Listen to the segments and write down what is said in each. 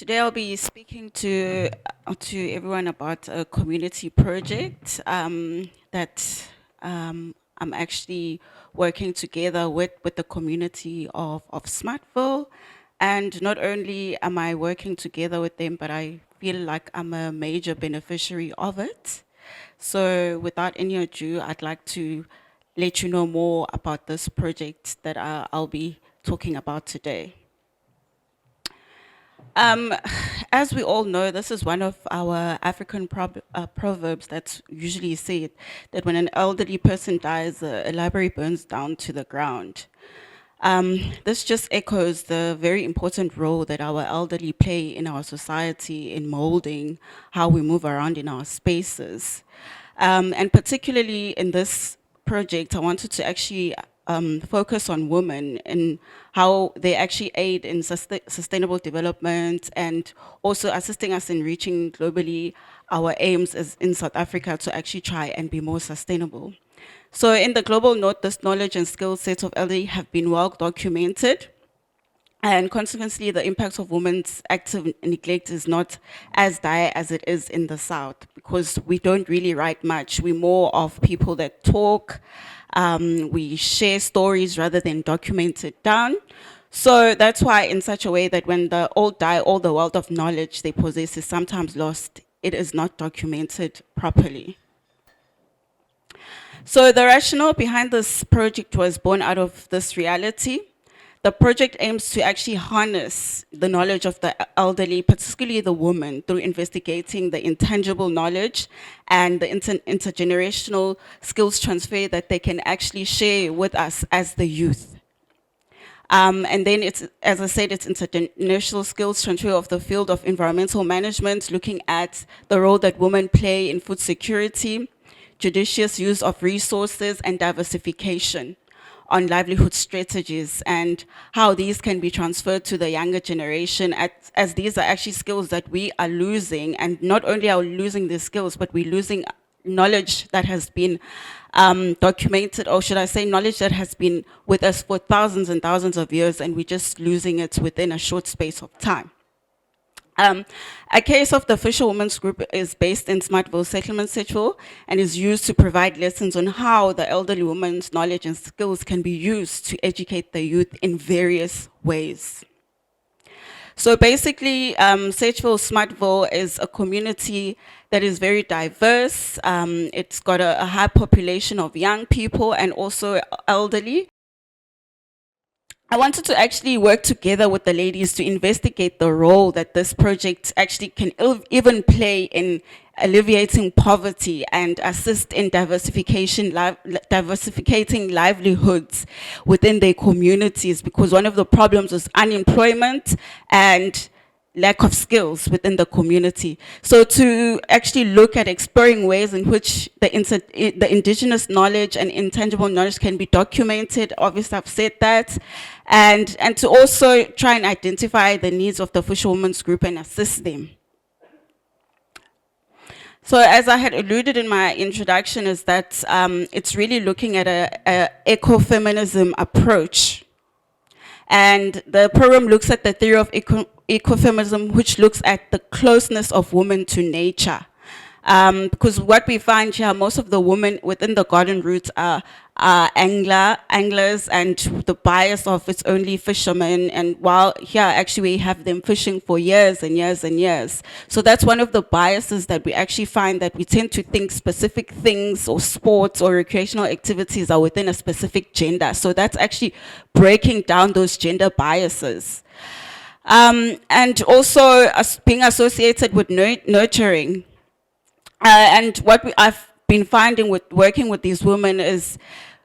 Today I'll be speaking to everyone about a community project that I'm actually working together with the community of Smutsville. And not only am I working together with them, but I feel like I'm a major beneficiary of it. So without any ado, I'd like to let you know more about this project that I'll be talking about today. As we all know, this is one of our African proverbs that's usually said that when an elderly person dies, a library burns down to the ground. This just echoes the very important role that our elderly play in our society in molding how we move around in our spaces. And particularly in this project, I wanted to actually focus on women and how they actually aid in sustainable development and also assisting us in reaching globally our aims as in South Africa to actually try and be more sustainable. So in the global north, this knowledge and skill sets of elderly have been well documented. And consequently, the impact of women's active neglect is not as dire as it is in the South, because we don't really write much. We're more of people that talk, we share stories rather than document it down. So that's why in such a way that when the old die, all the wealth of knowledge they possess is sometimes lost. It is not documented properly. So the rationale behind this project was born out of this reality. The project aims to actually harness the knowledge of the elderly, particularly the women, through investigating the intangible knowledge and the intergenerational skills transfer that they can actually share with us as the youth. And then it's, as I said, it's intergenerational skills transfer of the field of environmental management, looking at the role that women play in food security, judicious use of resources, and diversification on livelihood strategies and how these can be transferred to the younger generation, as these are actually skills that we are losing. And not only are we losing these skills, but we're losing knowledge that has been documented, or should I say knowledge that has been with us for thousands and thousands of years, and we're just losing it within a short space of time. A case of the Fisher Women's Group is based in Smutsville Settlement, Smutsville, and is used to provide lessons on how the elderly woman's knowledge and skills can be used to educate the youth in various ways. So basically, Smutsville is a community that is very diverse. It's got a high population of young people and also elderly. I wanted to actually work together with the ladies to investigate the role that this project actually can even play in alleviating poverty and assist in diversificating livelihoods within their communities, because one of the problems is unemployment and lack of skills within the community. So to actually look at exploring ways in which the indigenous knowledge and intangible knowledge can be documented, obviously I've said that, and to also try and identify the needs of the Fisher Women's Group and assist them. So as I had alluded in my introduction, is that it's really looking at a ecofeminism approach. And the program looks at the theory of ecofeminism, which looks at the closeness of women to nature. Because what we find here, most of the women within the garden route are anglers, and the bias of it's only fishermen, and while here actually we have them fishing for years and years and years. So that's one of the biases that we actually find, that we tend to think specific things or sports or recreational activities are within a specific gender. So that's actually breaking down those gender biases. And also being associated with nurturing. And what I've been finding with working with these women is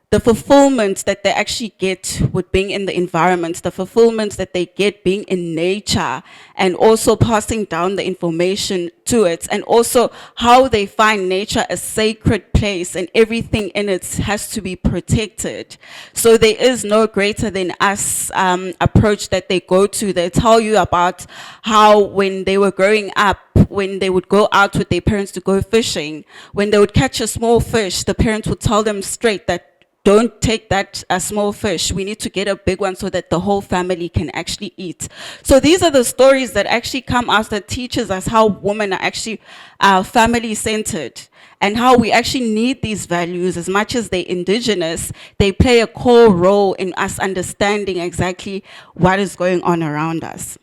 the fulfillment that they actually get with being in the environment, the fulfillment that they get being in nature, and also passing down the information to it, and also how they find nature a sacred place and everything in it has to be protected. So there is no greater than us approach that they go to. They tell you about how when they were growing up, when they would go out with their parents to go fishing, when they would catch a small fish, the parents would tell them straight that don't take that small fish. We need to get a big one so that the whole family can actually eat. So these are the stories that actually come out that teaches us how women are actually family-centered and how we actually need these values. As much as they're indigenous, they play a core role in us understanding exactly what is going on around us.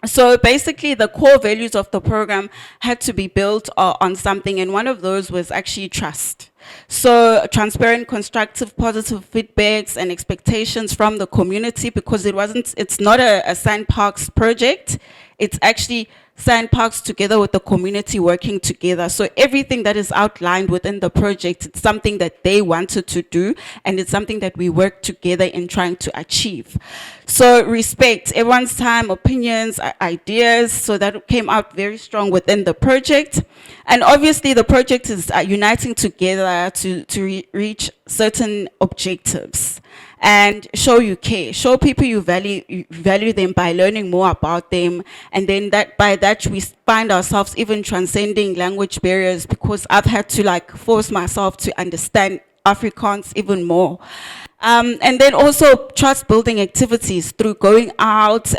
So basically, the core values of the program had to be built on something, and one of those was actually trust. So transparent, constructive, positive feedbacks and expectations from the community, because it's not a sandparks project. It's actually sandparks together with the community working together. So everything that is outlined within the project, it's something that they wanted to do, and it's something that we work together in trying to achieve. So respect everyone's time, opinions, ideas, so that came out very strong within the project. And obviously the project is uniting together to reach certain objectives. And show you care, show people you value them by learning more about them, and then by that we find ourselves even transcending language barriers, because I've had to force myself to understand Afrikaans even more. And then also trust building activities through going out,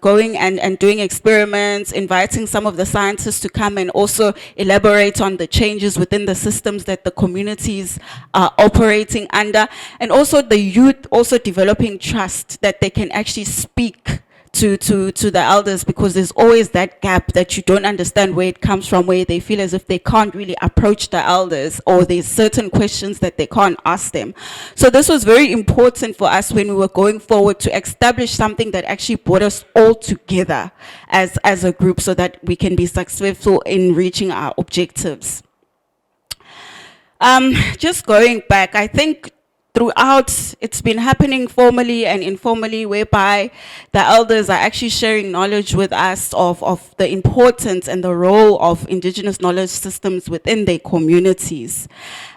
going and doing experiments, inviting some of the scientists to come and also elaborate on the changes within the systems that the communities are operating under, and also the youth also developing trust that they can actually speak to the elders, because there's always that gap that you don't understand where it comes from, where they feel as if they can't really approach the elders, or there's certain questions that they can't ask them. So this was very important for us when we were going forward to establish something that actually brought us all together as a group, so that we can be successful in reaching our objectives. Just going back, I think throughout, it's been happening formally and informally, whereby the elders are actually sharing knowledge with us of the importance and the role of indigenous knowledge systems within their communities.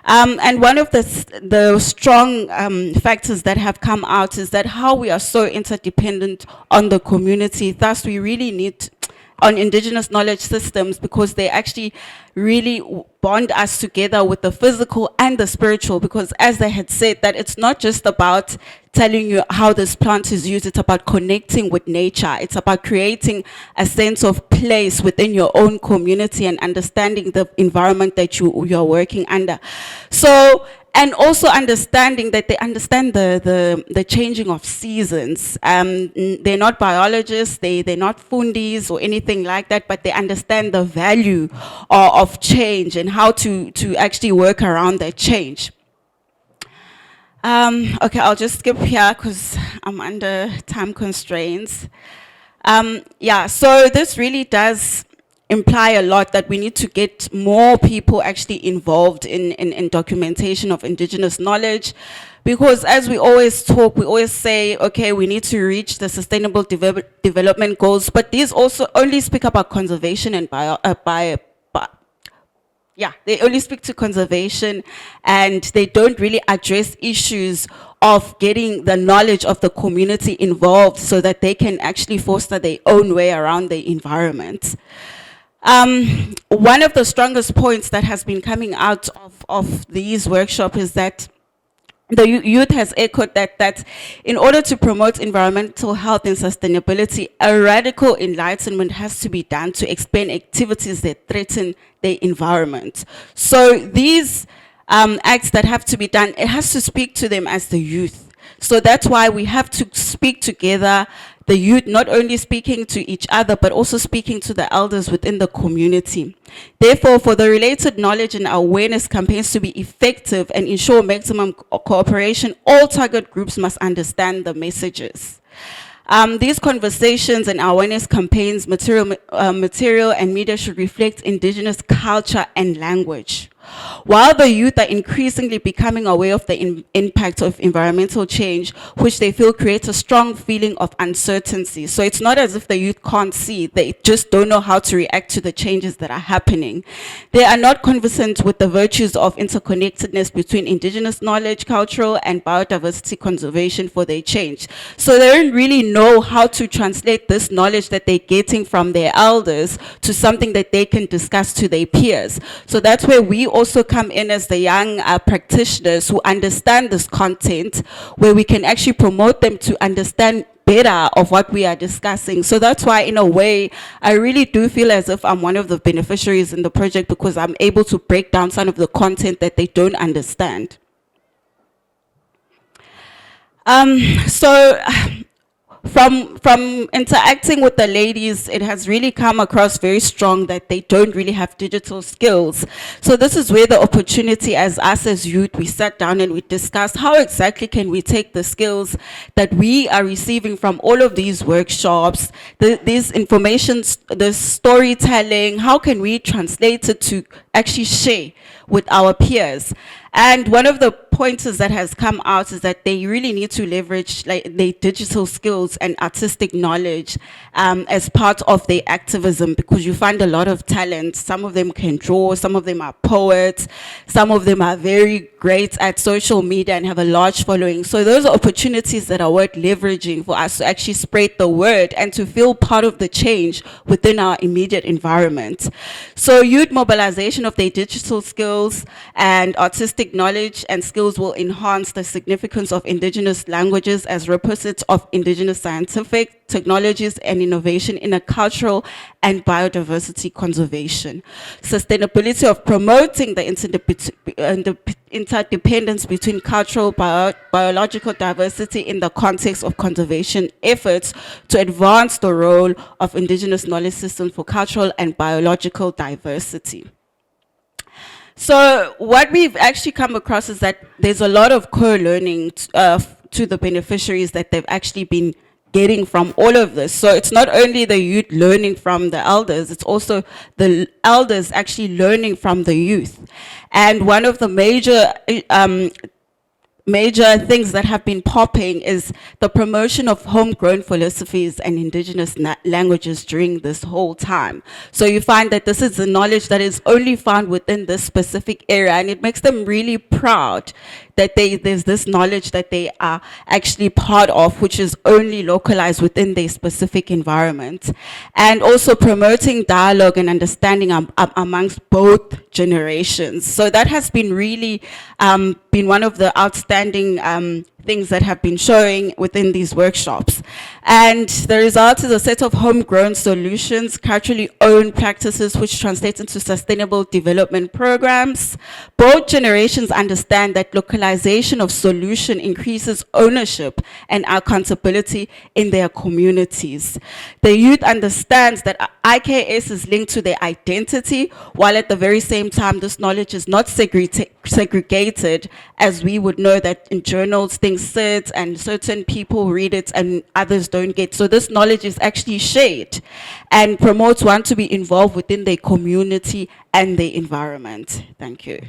And one of the strong factors that have come out is that how we are so interdependent on the community. Thus, we really need on indigenous knowledge systems, because they actually really bond us together with the physical and the spiritual, because as they had said, that it's not just about telling you how this plant is used, it's about connecting with nature. It's about creating a sense of place within your own community and understanding the environment that you're working under. So, and also understanding that they understand the changing of seasons. They're not biologists, they're not fundis or anything like that, but they understand the value of change and how to actually work around that change. Okay, I'll just skip here because I'm under time constraints. Yeah, so this really does imply a lot, that we need to get more people actually involved in documentation of indigenous knowledge, because as we always talk, we always say, okay, we need to reach the sustainable development goals, but these also only speak about conservation and they only speak to conservation, and they don't really address issues of getting the knowledge of the community involved so that they can actually foster their own way around the environment. One of the strongest points that has been coming out of these workshops is that the youth has echoed that in order to promote environmental health and sustainability, a radical enlightenment has to be done to expand activities that threaten the environment. So these acts that have to be done, it has to speak to them as the youth. So that's why we have to speak together, the youth not only speaking to each other, but also speaking to the elders within the community. Therefore, for the related knowledge and awareness campaigns to be effective and ensure maximum cooperation, all target groups must understand the messages. These conversations and awareness campaigns, material and media should reflect indigenous culture and language. While the youth are increasingly becoming aware of the impact of environmental change, which they feel creates a strong feeling of uncertainty. So it's not as if the youth can't see, they just don't know how to react to the changes that are happening. They are not conversant with the virtues of interconnectedness between indigenous knowledge, cultural and biodiversity conservation for their change. So they don't really know how to translate this knowledge that they're getting from their elders to something that they can discuss to their peers. So that's where we also come in as the young practitioners who understand this content, where we can actually promote them to understand better of what we are discussing. So that's why, in a way, I really do feel as if I'm one of the beneficiaries in the project, because I'm able to break down some of the content that they don't understand. So from interacting with the ladies, it has really come across very strong that they don't really have digital skills. So this is where the opportunity, as us as youth, we sat down and we discussed how exactly can we take the skills that we are receiving from all of these workshops, these information, the storytelling, how can we translate it to actually share with our peers. And one of the pointers that has come out is that they really need to leverage like their digital skills and artistic knowledge as part of their activism, because you find a lot of talent. Some of them can draw, some of them are poets, some of them are very great at social media and have a large following. So those are opportunities that are worth leveraging for us to actually spread the word and to feel part of the change within our immediate environment. So youth mobilization of their digital skills and artistic knowledge and skills will enhance the significance of indigenous languages as repositories of indigenous scientific technologies and innovation in a cultural and biodiversity conservation. Sustainability of promoting the interdependence between cultural biological diversity in the context of conservation efforts to advance the role of indigenous knowledge systems for cultural and biological diversity. So what we've actually come across is that there's a lot of co-learning to the beneficiaries that they've actually been getting from all of this. So it's not only the youth learning from the elders, it's also the elders actually learning from the youth. And one of the major things that have been popping is the promotion of homegrown philosophies and indigenous languages during this whole time. So you find that this is the knowledge that is only found within this specific area, and it makes them really proud that there's this knowledge that they are actually part of, which is only localized within their specific environment. And also promoting dialogue and understanding amongst both generations. So that has been really been one of the outstanding things that have been showing within these workshops. And the result is a set of homegrown solutions, culturally owned practices, which translates into sustainable development programs. Both generations understand that localization of solution increases ownership and accountability in their communities. The youth understands that IKS is linked to their identity, while at the very same time, this knowledge is not segregated, as we would know that in journals things sit and certain people read it and others don't get. So this knowledge is actually shared and promotes one to be involved within their community and their environment. Thank you.